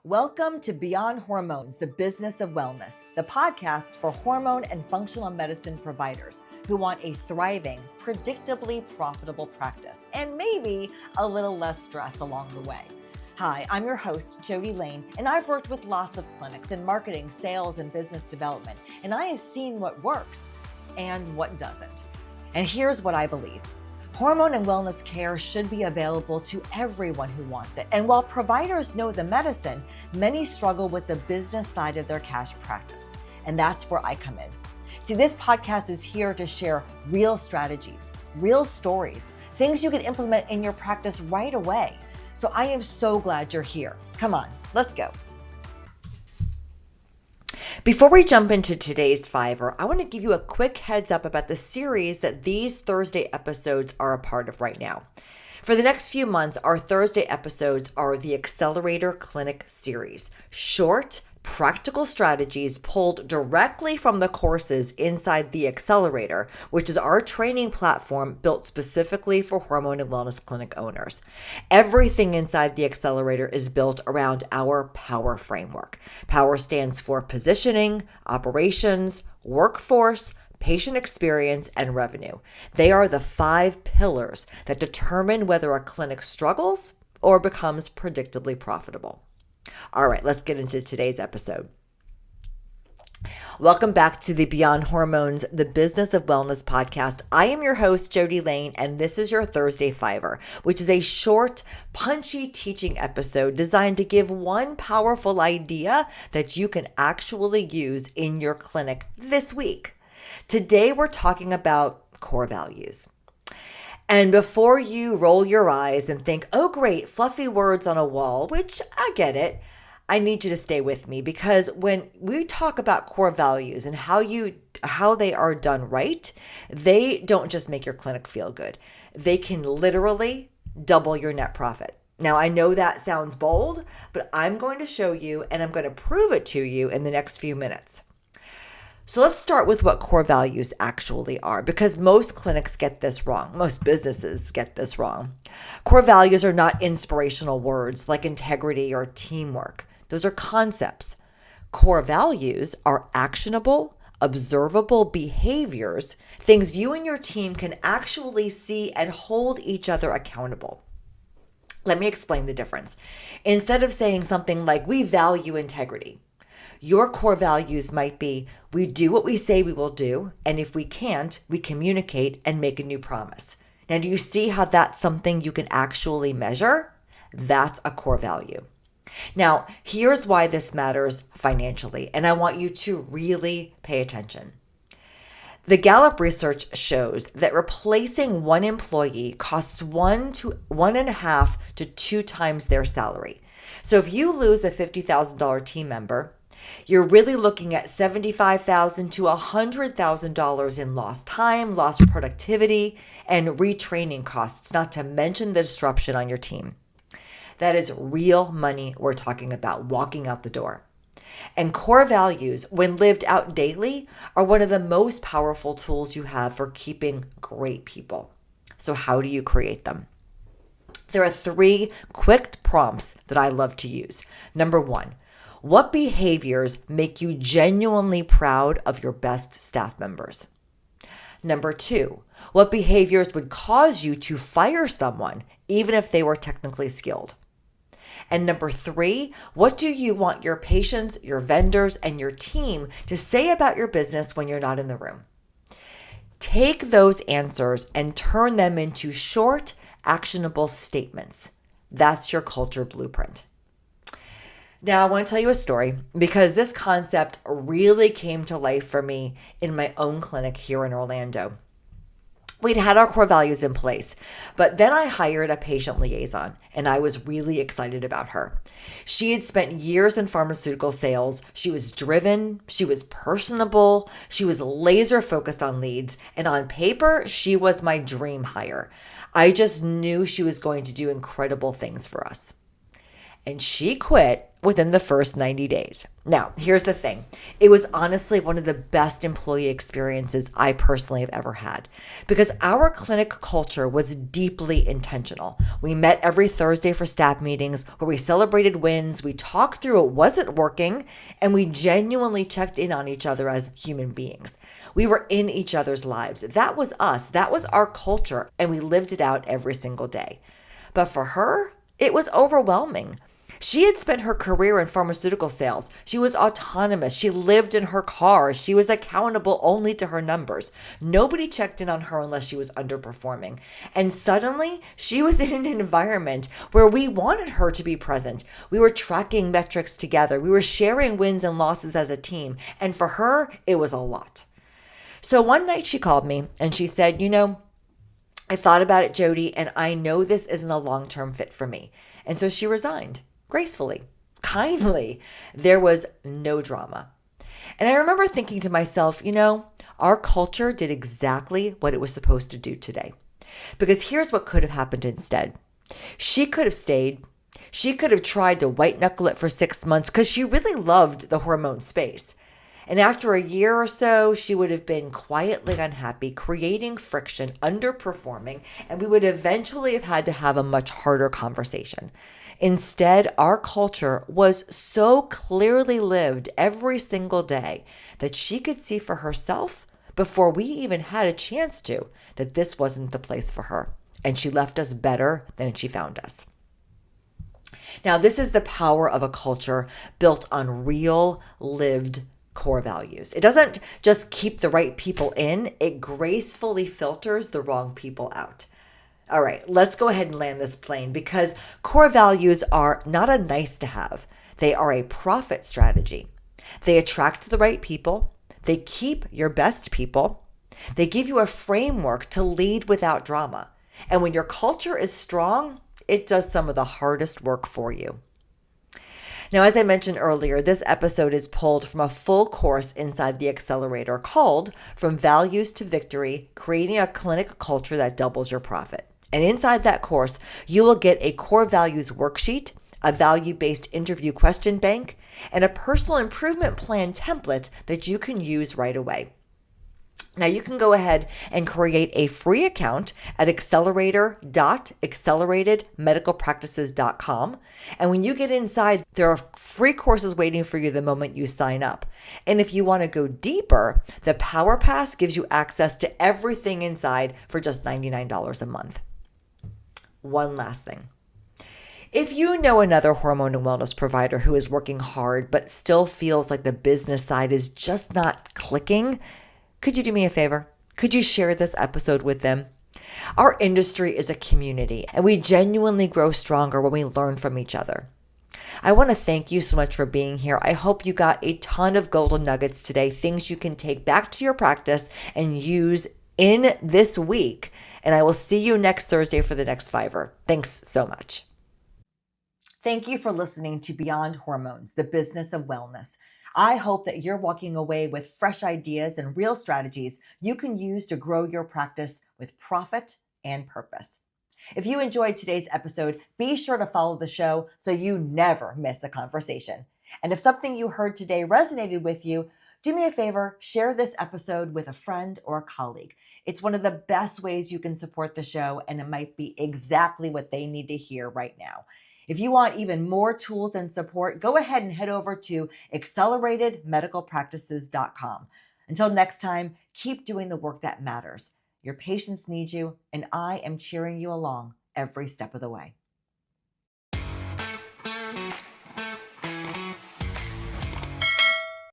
Welcome to Beyond Hormones, the Business of Wellness, the podcast for hormone and functional medicine providers who want a thriving, predictably profitable practice and maybe a little less stress along the way. Hi, I'm your host, Jody Layne, and I've worked with lots of clinics in marketing, sales, and business development, and I have seen what works and what doesn't. And here's what I believe. Hormone and wellness care should be available to everyone who wants it. And while providers know the medicine, many struggle with the business side of their cash practice. And that's where I come in. See, this podcast is here to share real strategies, real stories, things you can implement in your practice right away. So I am so glad you're here. Come on, let's go. Before we jump into today's Fiverr, I want to give you a quick heads up about the series that these Thursday episodes are a part of right now. For the next few months, our Thursday episodes are the Accelerator Clinic Series, short, practical strategies pulled directly from the courses inside the Accelerator, which is our training platform built specifically for hormone and wellness clinic owners. Everything inside the Accelerator is built around our POWER framework. POWER stands for positioning, operations, workforce, patient experience, and revenue. They are the 5 pillars that determine whether a clinic struggles or becomes predictably profitable. All right, let's get into today's episode. Welcome back to the Beyond Hormones, the Business of Wellness podcast. I am your host, Jody Layne, and this is your Thursday Fiverr, which is a short, punchy teaching episode designed to give one powerful idea that you can actually use in your clinic this week. Today, we're talking about core values. And before you roll your eyes and think, oh, great, fluffy words on a wall, which I get it, I need you to stay with me because when we talk about core values and how they are done right, they don't just make your clinic feel good. They can literally double your net profit. Now, I know that sounds bold, but I'm going to show you and I'm going to prove it to you in the next few minutes. So let's start with what core values actually are, because most clinics get this wrong. Most businesses get this wrong. Core values are not inspirational words like integrity or teamwork. Those are concepts. Core values are actionable, observable behaviors, things you and your team can actually see and hold each other accountable. Let me explain the difference. Instead of saying something like, we value integrity, your core values might be, we do what we say we will do, and if we can't, we communicate and make a new promise. Now, do you see how that's something you can actually measure? That's a core value. Now, here's why this matters financially, and I want you to really pay attention. The Gallup research shows that replacing one employee costs 1.5 to 2 times their salary. So if you lose a $50,000 team member, you're really looking at $75,000 to $100,000 in lost time, lost productivity, and retraining costs, not to mention the disruption on your team. That is real money we're talking about walking out the door. And core values, when lived out daily, are one of the most powerful tools you have for keeping great people. So how do you create them? There are 3 quick prompts that I love to use. Number 1, what behaviors make you genuinely proud of your best staff members? Number 2, what behaviors would cause you to fire someone even if they were technically skilled? And number 3, what do you want your patients, your vendors, and your team to say about your business when you're not in the room? Take those answers and turn them into short, actionable statements. That's your culture blueprint. Now, I want to tell you a story because this concept really came to life for me in my own clinic here in Orlando. We'd had our core values in place, but then I hired a patient liaison, and I was really excited about her. She had spent years in pharmaceutical sales. She was driven, she was personable, she was laser focused on leads, and on paper, she was my dream hire. I just knew she was going to do incredible things for us. And she quit within the first 90 days. Now, here's the thing. It was honestly one of the best employee experiences I personally have ever had because our clinic culture was deeply intentional. We met every Thursday for staff meetings where we celebrated wins, we talked through what wasn't working, and we genuinely checked in on each other as human beings. We were in each other's lives. That was us. That was our culture, and we lived it out every single day. But for her, it was overwhelming. She had spent her career in pharmaceutical sales. She was autonomous. She lived in her car. She was accountable only to her numbers. Nobody checked in on her unless she was underperforming. And suddenly, she was in an environment where we wanted her to be present. We were tracking metrics together. We were sharing wins and losses as a team. And for her, it was a lot. So one night she called me and she said, I thought about it, Jody, and I know this isn't a long-term fit for me. And so she resigned. Gracefully, kindly. There was no drama. And I remember thinking to myself, our culture did exactly what it was supposed to do today. Because here's what could have happened instead. She could have stayed. She could have tried to white knuckle it for 6 months because she really loved the hormone space. And after a year or so, she would have been quietly unhappy, creating friction, underperforming, and we would eventually have had to have a much harder conversation. Instead, our culture was so clearly lived every single day that she could see for herself before we even had a chance to that this wasn't the place for her. And she left us better than she found us. Now, this is the power of a culture built on real lived core values. It doesn't just keep the right people in, it gracefully filters the wrong people out. All right, let's go ahead and land this plane because core values are not a nice to have. They are a profit strategy. They attract the right people. They keep your best people. They give you a framework to lead without drama. And when your culture is strong, it does some of the hardest work for you. Now, as I mentioned earlier, this episode is pulled from a full course inside the Accelerator called From Values to Victory, Creating a Clinic Culture That Doubles Your Profit. And inside that course, you will get a core values worksheet, a value-based interview question bank, and a personal improvement plan template that you can use right away. Now you can go ahead and create a free account at accelerator.acceleratedmedicalpractices.com. And when you get inside, there are free courses waiting for you the moment you sign up. And if you want to go deeper, the Power Pass gives you access to everything inside for just $99 a month. One last thing. If you know another hormone and wellness provider who is working hard but still feels like the business side is just not clicking, could you do me a favor? Could you share this episode with them? Our industry is a community, and we genuinely grow stronger when we learn from each other. I want to thank you so much for being here. I hope you got a ton of golden nuggets today, things you can take back to your practice and use in this week. And I will see you next Thursday for the next Fiver. Thanks so much. Thank you for listening to Beyond Hormones, the business of wellness. I hope that you're walking away with fresh ideas and real strategies you can use to grow your practice with profit and purpose. If you enjoyed today's episode, be sure to follow the show so you never miss a conversation. And if something you heard today resonated with you, do me a favor, share this episode with a friend or a colleague. It's one of the best ways you can support the show, and it might be exactly what they need to hear right now. If you want even more tools and support, go ahead and head over to acceleratedmedicalpractices.com. Until next time, keep doing the work that matters. Your patients need you, and I am cheering you along every step of the way.